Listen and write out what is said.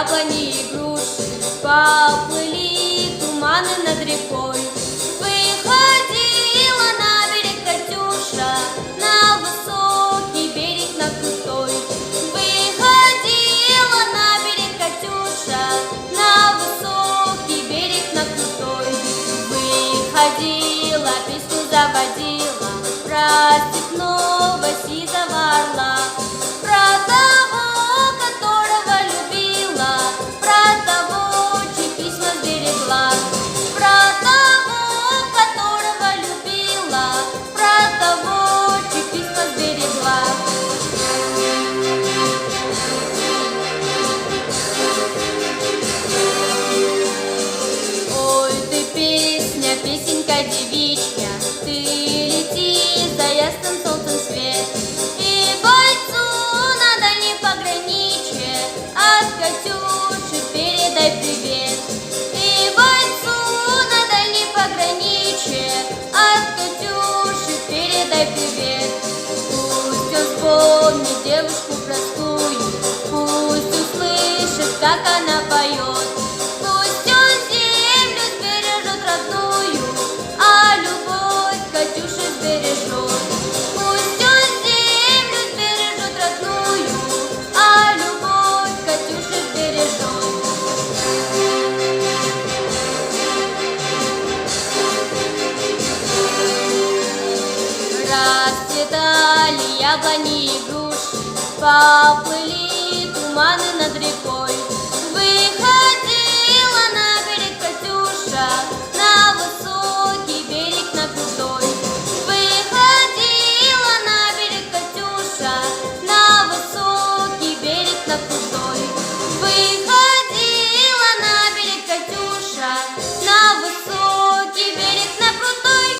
яблони и груши, поплыли туманы над рекой. Выходила на берег Катюша, на высокий берег, на крутой. Выходила на берег Катюша, на высокий берег, на крутой. Выходила, песню заводила про степного сизого орла, про того, которого любила, про того, чьи письма сберегла, про того, которого любила, про того, чьи письма сберегла. Ой, ты песня, песенка девичья, ты лети за ясным солнцем свет, и бойцу на дальнем пограничье от Катюши передай привет. И бойцу на дальнем пограничье от Катюши передай привет. Пусть он вспомнит девушку простую, пусть услышит, как она поет. Пусть он землю сбережет родную, а любовь Катюши сбережет. Пусть он землю сбережет родную, а любовь Катюши сбережет. Расцветали яблони и груши, поплыли туманы над рекой.